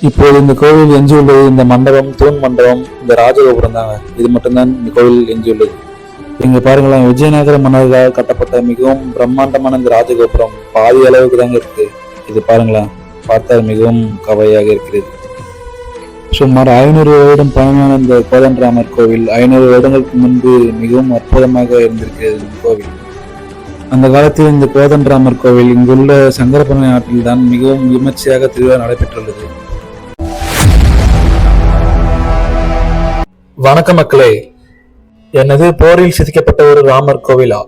இப்போது இந்த கோவில் எஞ்சியுள்ளது இந்த மண்டபம், தூண் மண்டபம், இந்த ராஜகோபுரம் தாங்க. இது மட்டும்தான் இந்த கோவில் எஞ்சியுள்ளது. இங்க பாருங்களேன், விஜயநகர மன்னர்களால் கட்டப்பட்ட மிகவும் பிரம்மாண்டமான இந்த ராஜகோபுரம் பாதி அளவுக்கு தாங்க இருக்கு. இது பாருங்களேன், பார்த்தால் மிகவும் கவலையாக இருக்கிறது. சுமார் 500 வருடம் பழமையான இந்த கோதண்டராமர் கோவில் 500 வருடங்களுக்கு முன்பு மிகவும் அற்புதமாக இருந்திருக்கிறது இந்த கோவில். அந்த காலத்தில் இந்த கோதண்டராமர் கோவில் இங்குள்ள சங்கரபரணி ஆற்றில் தான் மிகவும் விமர்சையாக திருவிழா நடைபெற்றுள்ளது. வணக்க மக்களே, எனது போரில் சிதைக்கப்பட்ட ஒரு ராமர் கோவிலா?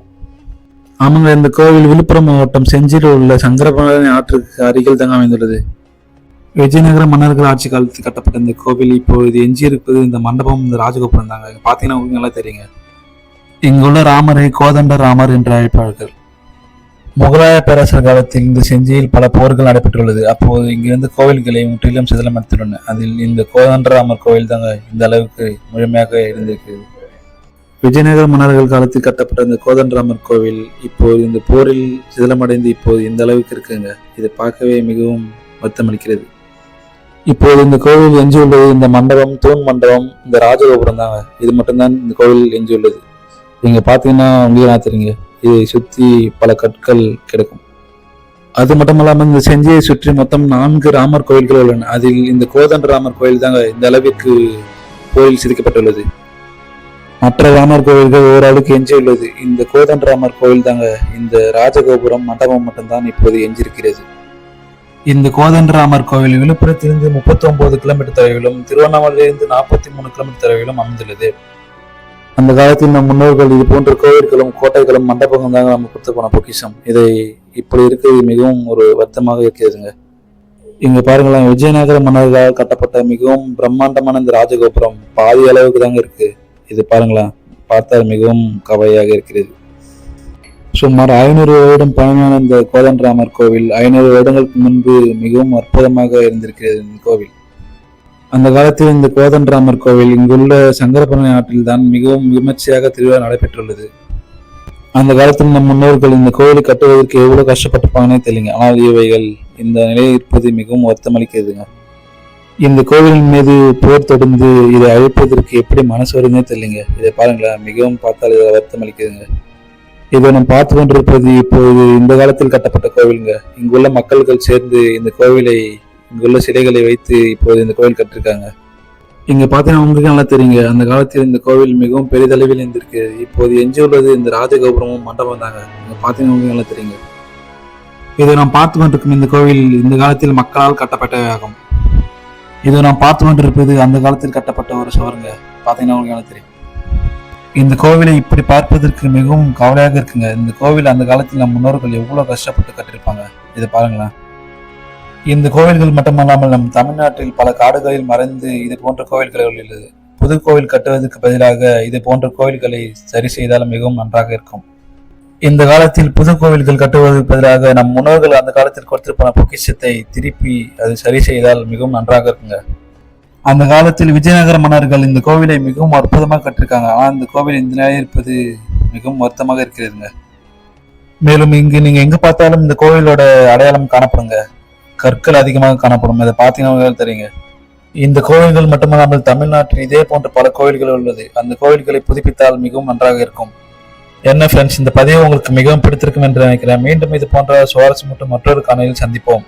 ஆமாங்க, இந்த கோவில் விழுப்புரம் மாவட்டம் செஞ்சியில் உள்ள சங்கரபரணி ஆற்றுக்கு அருகில் தாங்க அமைந்துள்ளது. விஜயநகர மன்னர்கள் ஆட்சி காலத்தில் கட்டப்பட்ட இந்த கோவில் இப்பொழுது எஞ்சி இருப்பது இந்த மண்டபம், இந்த ராஜகோபுரம் தாங்க. பாத்தீங்கன்னா உங்களுக்கு நல்லா தெரியுங்க. இங்குள்ள ராமரை கோதண்ட ராமர் என்று அழைப்பார்கள். முகலாய பேரரசர் காலத்தில் இந்த செஞ்சியில் பல போர்கள் நடைபெற்றுள்ளது. அப்போது இங்கிருந்து கோவில்களை முற்றிலும் சிதிலமடைத்துள்ளன. அதில் இந்த கோதண்டராமர் கோவில் தாங்க இந்த அளவுக்கு முழுமையாக இருந்திருக்கிறது. விஜயநகர மன்னர்கள் காலத்தில் கட்டப்பட்ட இந்த கோதண்டராமர் கோவில் இப்போது இந்த போரில் சிதிலமடைந்து இப்போது இந்த அளவுக்கு இருக்குங்க. இதை பார்க்கவே மிகவும் வருத்தமளிக்கிறது. இப்போது இந்த கோவில் எஞ்சியுள்ளது இந்த மண்டபம், தூண் மண்டபம், இந்த ராஜகோபுரம் தாங்க. இது மட்டும்தான் இந்த கோவில் எஞ்சியுள்ளது. நீங்க பாத்தீங்கன்னா உங்களுக்கு தெரியுங்க, இதை சுற்றி பல கற்கள் கிடக்கும். அது மட்டும் இல்லாமல் இந்த செஞ்சியை சுற்றி மொத்தம் 4 ராமர் கோயில்கள் உள்ளன. அதில் இந்த கோதண்டராமர் கோயில் தாங்க இந்த அளவிற்கு கோயில் சிதைக்கப்பட்டுள்ளது. மற்ற ராமர் கோயில்கள் ஓரளவுக்கு எஞ்சியுள்ளது. இந்த கோதண்டராமர் கோயில் தாங்க இந்த ராஜகோபுரம், மண்டபம் மட்டும்தான் இப்போது எஞ்சிருக்கிறது. இந்த கோதண்டராமர் கோவில் விழுப்புரத்திலிருந்து 39 கிலோமீட்டர் தொலைவிலும், திருவண்ணாமலையிலிருந்து 43 கிலோமீட்டர் தொலைவிலும் அமைந்துள்ளது. அந்த காலத்தில் நம் முன்னோர்கள் இது போன்ற கோவில்களும் கோட்டைகளும் மண்டபங்களும் தாங்க நம்ம கொடுத்து போன பொக்கிஷம். இதை இப்படி இருக்கிறது மிகவும் ஒரு வருத்தமாக இருக்கிறதுங்க. இங்க பாருங்களேன், விஜயநகர மன்னர்களால் கட்டப்பட்ட மிகவும் பிரம்மாண்டமான இந்த ராஜகோபுரம் பாதி அளவுக்கு தாங்க இருக்கு. இது பாருங்களேன், பார்த்தால் மிகவும் கவலையாக இருக்கிறது. சுமார் 500 வருடம் பழமையான இந்த கோதண்டராமர் கோவில் 500 வருடங்களுக்கு முன்பு மிகவும் அற்புதமாக இருந்திருக்கிறது இந்த கோவில். அந்த காலத்தில் இந்த கோதண்டராமர் கோவில் இங்குள்ள சங்கரபரணி ஆற்றில் தான் மிகவும் விமர்சையாக திருவிழா நடைபெற்றுள்ளது. அந்த காலத்தில் நம் முன்னோர்கள் இந்த கோவிலை கட்டுவதற்கு எவ்வளவு கஷ்டப்பட்டிருப்பாங்கன்னே தெரியல. ஆனால் இவைகள் இந்த நிலையில் இருப்பது மிகவும் வருத்தமளிக்கிறதுங்க. இந்த கோவிலின் மீது போர் தொடர்ந்து இதை அழிப்பதற்கு எப்படி மனசு வருதுன்னே தெரியலங்க. இதை பாருங்களேன், மிகவும் பார்த்தால் இதை வருத்தமளிக்குதுங்க. இதை நாம் பார்த்து கொண்டிருப்பது இப்போது இந்த காலத்தில் கட்டப்பட்ட கோவிலுங்க. இங்குள்ள மக்கள்கள் சேர்ந்து இந்த கோவிலை, இங்குள்ள சிலைகளை வைத்து இப்போது இந்த கோவில் கட்டிருக்காங்க. இங்க பாத்தீங்கன்னா உங்களுக்கு நல்லா தெரியுங்க, அந்த காலத்தில் இந்த கோவில் மிகவும் பெரிதளவில் இருந்திருக்கு. இப்போது எஞ்சியுள்ளது இந்த ராஜகோபுரமும் மண்டபம் தாங்க. இங்க பாத்தீங்கன்னா உங்களுக்கு நல்லா தெரியுங்க. இதை நாம் பார்த்து கொண்டிருக்கும் இந்த கோவில் இந்த காலத்தில் மக்களால் கட்டப்பட்டவையாகும். இதை நாம் பார்த்து கொண்டிருப்பது அந்த காலத்தில் கட்டப்பட்ட ஒரு சுவருங்க. பாத்தீங்கன்னா உங்களுக்கு நல்லா தெரியும். இந்த கோவிலை இப்படி பார்ப்பதற்கு மிகவும் கவலையாக இருக்குங்க. இந்த கோவில் அந்த காலத்தில் நம் முன்னோர்கள் எவ்வளவு கஷ்டப்பட்டு கட்டிருப்பாங்க. இதை பாருங்களேன். இந்த கோவில்கள் மட்டுமல்லாமல் நம் தமிழ்நாட்டில் பல காடுகளில் மறைந்து இது போன்ற கோவில்கள் உள்ளது. புது கோவில் கட்டுவதற்கு பதிலாக இது போன்ற கோவில்களை சரி செய்தாலும் மிகவும் நன்றாக இருக்கும். இந்த காலத்தில் புது கோவில்கள் கட்டுவதற்கு பதிலாக நம் முன்னோர்கள் அந்த காலத்தில் கொடுத்திருப்பான பொக்கிஷத்தை திருப்பி அது சரி செய்தால் மிகவும் நன்றாக இருக்குங்க. அந்த காலத்தில் விஜயநகர மன்னர்கள் இந்த கோவிலை மிகவும் அற்புதமாக கட்டிருக்காங்க. ஆனால் இந்த கோவில் இந்த நிலையில் இருப்பது மிகவும் வருத்தமாக இருக்கிறதுங்க. மேலும் இங்கு நீங்க எங்க பார்த்தாலும் இந்த கோவிலோட அடையாளம் காணப்படுங்க. கற்கள் அதிகமாக காணப்படும். இதை பார்த்தீங்கன்னா தெரியுங்க. இந்த கோவில்கள் மட்டுமல்லாமல் தமிழ்நாட்டில் இதே போன்ற பல கோவில்கள் உள்ளது. அந்த கோவில்களை புதுப்பித்தால் மிகவும் நன்றாக இருக்கும். என்ன ஃப்ரெண்ட்ஸ், இந்த பதிவு உங்களுக்கு மிகவும் பிடித்திருக்கும் என்று நினைக்கிறேன். மீண்டும் இது போன்ற சுவாரஸ்யம் மற்றும் மற்றொரு காணொலியில் சந்திப்போம்.